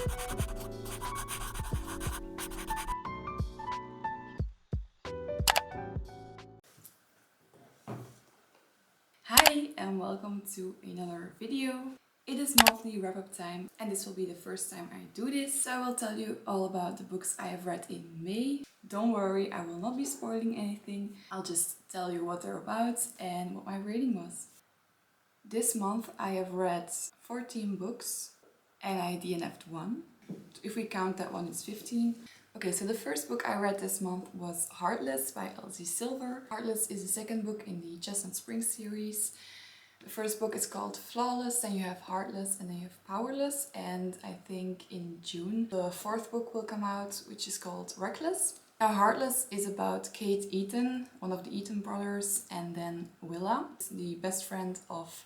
Hi and welcome to another video. It is monthly wrap-up time and this will be the first time I do this. So I will tell you all about the books I have read in May. Don't worry, I will not be spoiling anything. I'll just tell you what they're about and what my rating was. This month I have read 14 books and I DNF'd one. If we count that one, it's 15. Okay, so the first book I read this month was Heartless by Elsie. Heartless is the second book in the Chestnut Spring series. The first book is called Flawless, then you have Heartless, and then you have Powerless. And I think in June the fourth book will come out, which is called Reckless. Now Heartless is about Kate Eaton, one of the Eaton brothers, and then Willa, the best friend of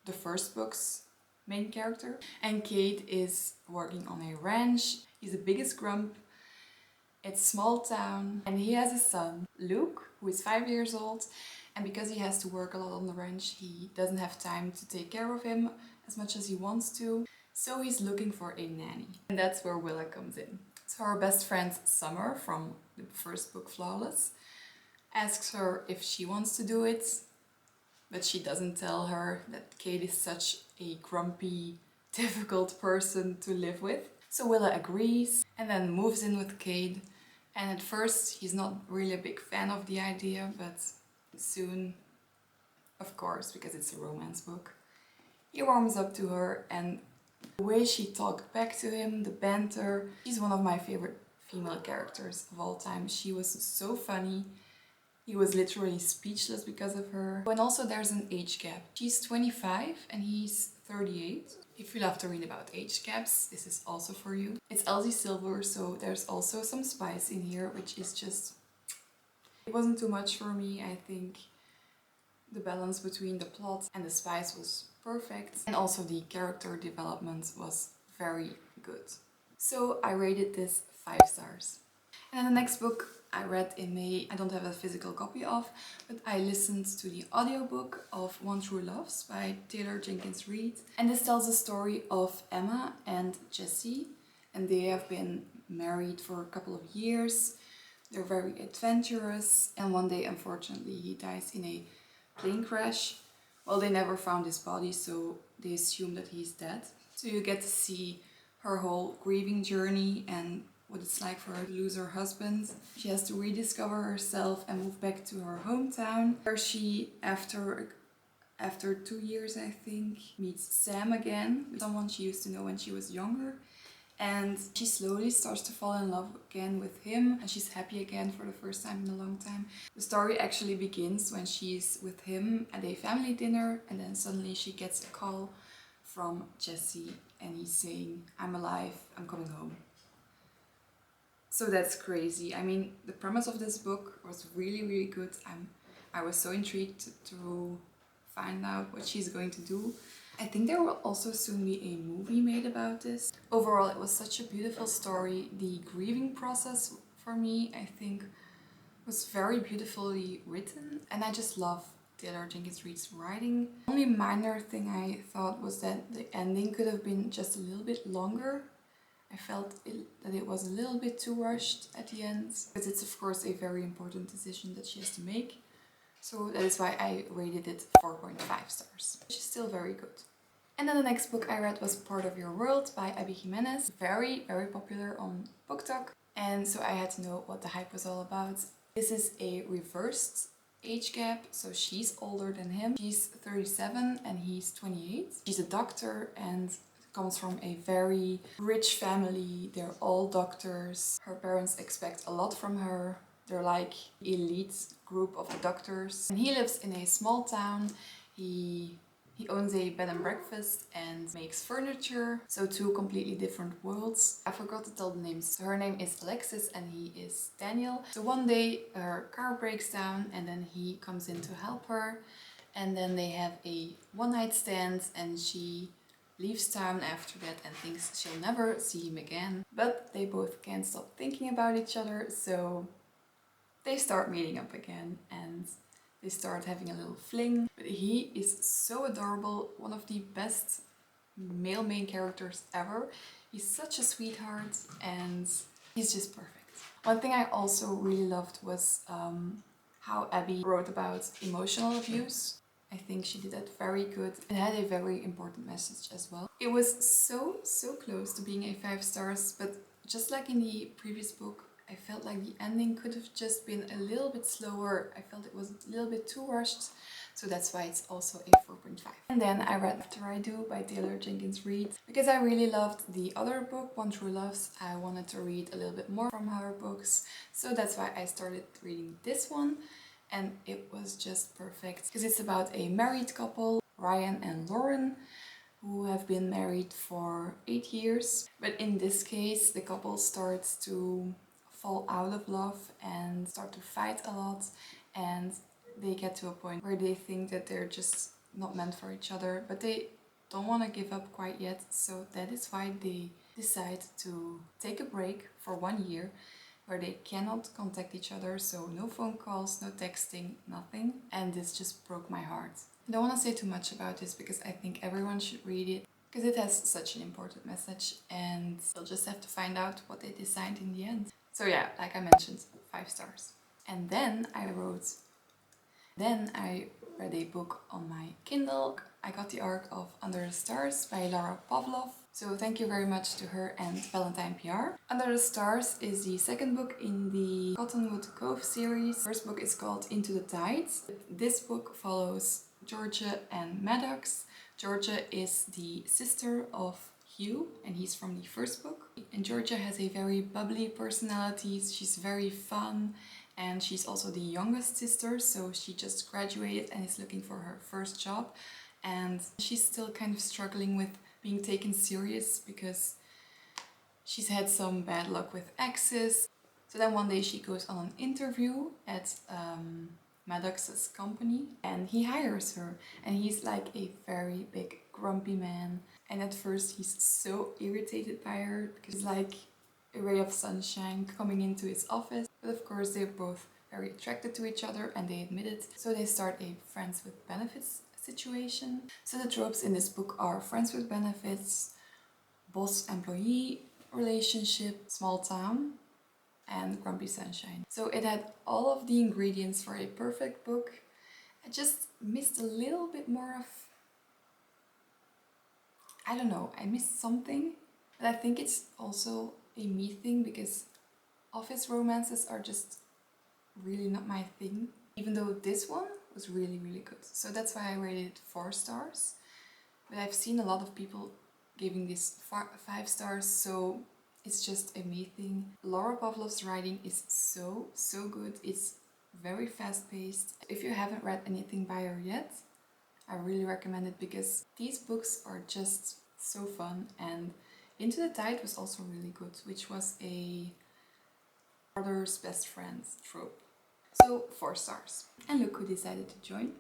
the first book's main character. And Kate is working on a ranch. He's the biggest grump. It's small town and he has a son, Luke, who is 5 years old. And because he has to work a lot on the ranch, he doesn't have time to take care of him as much as he wants to. So he's looking for a nanny. And that's where Willa comes in. So our best friend Summer from the first book, Flawless, asks her if she wants to do it. But she doesn't tell her that Kate is such a grumpy, difficult person to live with. So Willa agrees and then moves in with Kate. And at first he's not really a big fan of the idea, but soon, of course, because it's a romance book, he warms up to her, and the way she talked back to him, the banter. She's one of my favorite female characters of all time. She was so funny. He was literally speechless because of her. And also there's an age gap. She's 25 and he's 38. If you love to read about age gaps, this is also for you. It's Elsie, so there's also some spice in here, which is just... It wasn't too much for me. I think the balance between the plot and the spice was perfect. And also the character development was very good. So I rated this 5 stars. And then the next book I read in May, I don't have a physical copy of, but I listened to the audiobook of One True Loves by Jenkins Reid. And this tells the story of Emma and Jesse, and they have been married for a couple of years. They're very adventurous, and one day, unfortunately, he dies in a plane crash. Well, they never found his body, so they assume that he's dead. So you get to see her whole grieving journey and what it's like for her to lose her husband. She has to rediscover herself and move back to her hometown, where she, after 2 years I think, meets Sam again, someone she used to know when she was younger. And she slowly starts to fall in love again with him, and she's happy again for the first time in a long time. The story actually begins when she's with him at a family dinner, and then suddenly she gets a call from Jesse and he's saying, "I'm alive, I'm coming home." So that's crazy. I mean, the premise of this book was really good. I was so intrigued to find out what she's going to do. I think there will also soon be a movie made about this. Overall, it was such a beautiful story. The grieving process for me, I think, was very beautifully written. And I just love Jenkins Reid's writing. The only minor thing I thought was that the ending could have been just a little bit longer. I felt that it was a little bit too rushed at the end, because it's of course a very important decision that she has to make. So that is why I rated it 4.5 stars, which is still very good. And then the next book I read was Part of Your World by Jimenez. Very popular on BookTok. And so I had to know what the hype was all about. This is a reversed age gap, so she's older than him. She's 37 and he's 28. She's a doctor and comes from a very rich family. They're all doctors. Her parents expect a lot from her. They're like elite group of doctors. And he lives in a small town. He owns a bed and breakfast and makes furniture. So 2 completely different worlds. I forgot to tell the names. So her name is Alexis and he is Daniel. So one day her car breaks down and then he comes in to help her. And then they have a one-night stand and she leaves town after that and thinks she'll never see him again. But they both can't stop thinking about each other, so they start meeting up again and they start having a little fling. But he is so adorable, one of the best male main characters ever. He's such a sweetheart and he's just perfect. One thing I also really loved was how Abby wrote about emotional abuse. I think she did that very good. It had a very important message as well. It was so close to being a 5 stars, but just like in the previous book, I felt like the ending could have just been a little bit slower. I felt it was a little bit too rushed, so that's why it's also a 4.5. And then I read After I Do by Taylor Jenkins Reid. Because I really loved the other book, One True Loves, I wanted to read a little bit more from her books, so that's why I started reading this one. And it was just perfect because it's about a married couple, Ryan and Lauren, who have been married for 8 years. But in this case, the couple starts to fall out of love and start to fight a lot, and they get to a point where they think that they're just not meant for each other, but they don't want to give up quite yet. So that is why they decide to take a break for 1 year where they cannot contact each other, so no phone calls, no texting, nothing. And this just broke my heart. I don't want to say too much about this because I think everyone should read it because it has such an important message, and you'll just have to find out what they decide in the end. So yeah, like I mentioned, 5 stars. And then I read a book on my Kindle. I got the arc of Under the Stars by Lara Pavlov. So thank you very much to her and Valentine PR. Under the Stars is the second book in the Cottonwood Cove series. The first book is called Into the Tides. This book follows Georgia and Maddox. Georgia is the sister of Hugh, and he's from the first book. And Georgia has a very bubbly personality. She's very fun, and she's also the youngest sister, so she just graduated and is looking for her first job. And she's still kind of struggling with being taken serious because she's had some bad luck with exes. So then one day she goes on an interview at Maddox's company, and he hires her, and he's like a very big grumpy man. And at first he's so irritated by her because it's like a ray of sunshine coming into his office. But of course they're both very attracted to each other and they admit it. So they start a friends with benefits situation. So the tropes in this book are friends with benefits, boss-employee relationship, small town, and grumpy sunshine. So it had all of the ingredients for a perfect book. I just missed a little bit more of, I don't know, I missed something. But I think it's also a me thing because office romances are just really not my thing. Even though this one was really good. So that's why I rated it 4 stars. But I've seen a lot of people giving this 5 stars, so it's just a me thing. Lara Pavlov's writing is so good. It's very fast paced. If you haven't read anything by her yet, I really recommend it because these books are just so fun. And Into the Tide was also really good, which was a brother's best friend's trope. So 4 stars. And look who decided to join.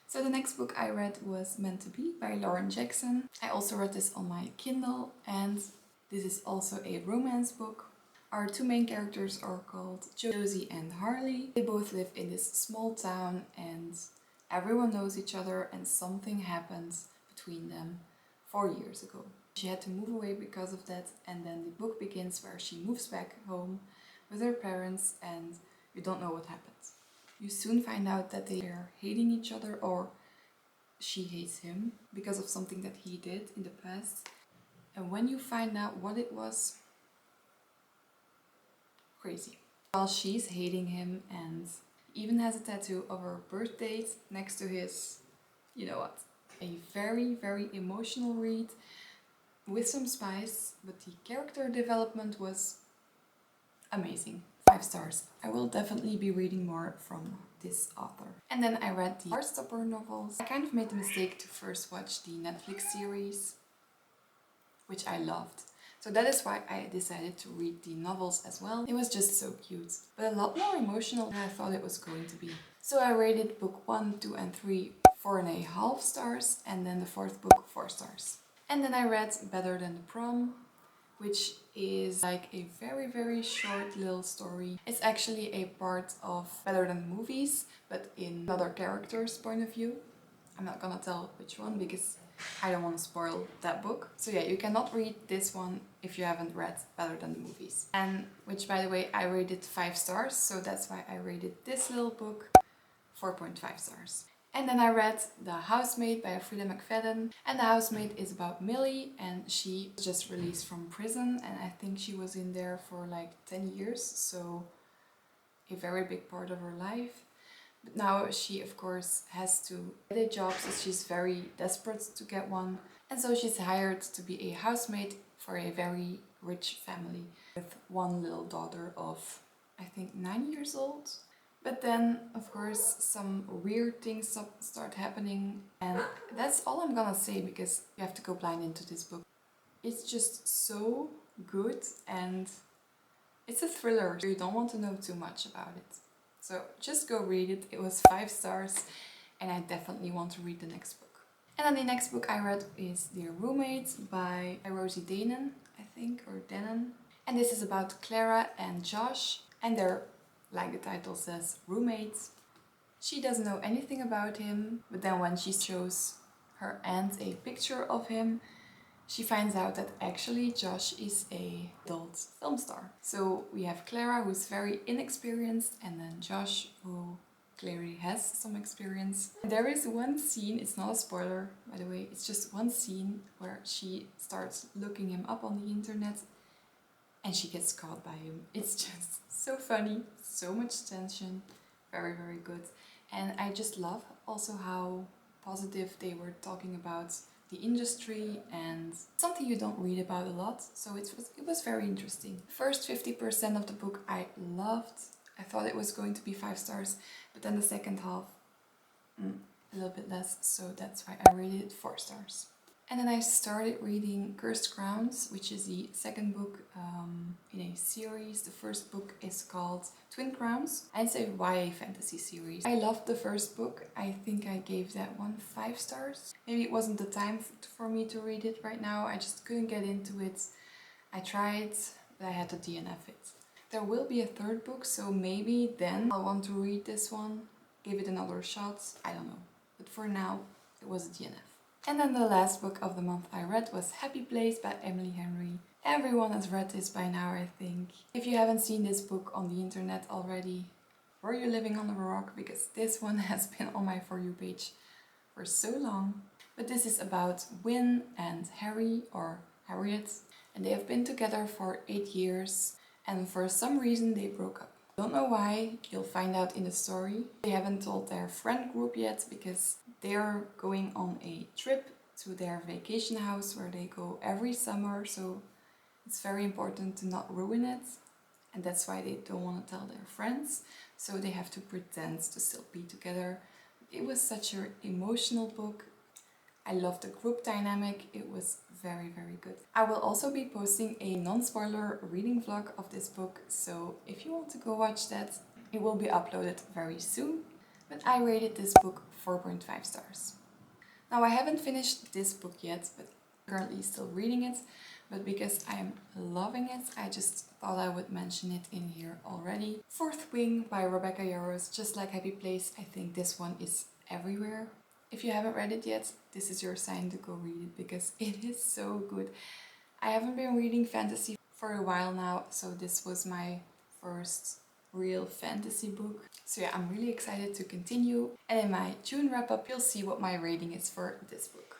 So the next book I read was Meant to Be by Lauren Jackson. I also read this on my Kindle, and this is also a romance book. Our 2 main characters are called Josie and Harley. They both live in this small town and everyone knows each other, and something happened between them 4 years ago. She had to move away because of that, and then the book begins where she moves back home with her parents and you don't know what happens. You soon find out that they are hating each other, or she hates him because of something that he did in the past. And when you find out what it was, crazy. While she's hating him and even has a tattoo of her birth date next to his, you know what. A very emotional read with some spice, but the character development was amazing. 5 stars. I will definitely be reading more from this author. And then I read the Heartstopper novels. I kind of made the mistake to first watch the Netflix series, which I loved. So that is why I decided to read the novels as well. It was just so cute, but a lot more emotional than I thought it was going to be. So I rated book 1, 2 and 3 4.5 stars, and then the 4th book 4 stars. And then I read Better Than the Prom, which is like a very short little story. It's actually a part of Better Than Movies, but in another character's point of view. I'm not gonna tell which one because I don't want to spoil that book. So yeah, you cannot read this one if you haven't read Better Than the Movies. And which, by the way, I rated 5 stars, so that's why I rated this little book 4.5 stars. And then I read The Housemaid by Freida McFadden. And The Housemaid is about Millie, and she was just released from prison, and I think she was in there for like 10 years, so a very big part of her life. But now she, of course, has to get a job, so she's very desperate to get one. And so she's hired to be a housemaid for a very rich family with one little daughter of, I think, 9 years old. But then, of course, some weird things start happening, and that's all I'm gonna say because you have to go blind into this book. It's just so good, and it's a thriller, so you don't want to know too much about it. So just go read it. It was 5 stars, and I definitely want to read the next book. And then the next book I read is Dear Roommate by Rosie Danan, I think, or Danan. And this is about Clara and Josh, and they're, like the title says, roommates. She doesn't know anything about him, but then when she shows her aunt a picture of him, she finds out that actually Josh is an adult film star. So we have Clara, who's very inexperienced, and then Josh, who clearly has some experience. And there is one scene, it's not a spoiler by the way, it's just one scene where she starts looking him up on the internet and she gets caught by him. It's just so funny, so much tension, very, very good. And I just love also how positive they were talking about the industry, and something you don't read about a lot, so it was very interesting. First 50% of the book I loved. I thought it was going to be 5 stars, but then the second half, a little bit less, so that's why I rated it 4 stars. And then I started reading Cursed Crowns, which is the second book in a series. The first book is called Twin Crowns, and it's a YA fantasy series. I loved the first book. I think I gave that one 5 stars. Maybe it wasn't the time for me to read it right now. I just couldn't get into it. I tried, but I had to DNF it. There will be a third book, so maybe then I'll want to read this one, give it another shot. I don't know. But for now, it was a DNF. And then the last book of the month I read was Happy Place by Emily Henry. Everyone has read this by now, I think. If you haven't seen this book on the internet already, were you living under a rock? Because this one has been on my For You page for so long. But this is about Win and Harry, or Harriet, and they have been together for 8 years, and for some reason they broke up. Don't know why, you'll find out in the story. They haven't told their friend group yet because they are going on a trip to their vacation house where they go every summer, so it's very important to not ruin it, and that's why they don't want to tell their friends, so they have to pretend to still be together. It was such an emotional book. I loved the group dynamic. It was very, very good. I will also be posting a non-spoiler reading vlog of this book, so if you want to go watch that, it will be uploaded very soon. But I rated this book 4.5 stars. Now I haven't finished this book yet, but I'm currently still reading it. But because I'm loving it, I just thought I would mention it in here already. Fourth Wing by Rebecca Yarros. Just like Happy Place, I think this one is everywhere. If you haven't read it yet, this is your sign to go read it because it is so good. I haven't been reading fantasy for a while now, so this was my first real fantasy book. So yeah, I'm really excited to continue. And in my June wrap-up, you'll see what my rating is for this book.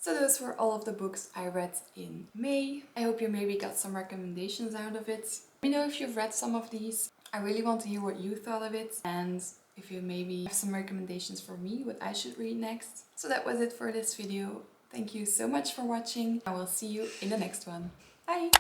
So those were all of the books I read in May. I hope you maybe got some recommendations out of it. Let me know if you've read some of these. I really want to hear what you thought of it, and if you maybe have some recommendations for me, what I should read next. So that was it for this video. Thank you so much for watching. I will see you in the next one. Bye!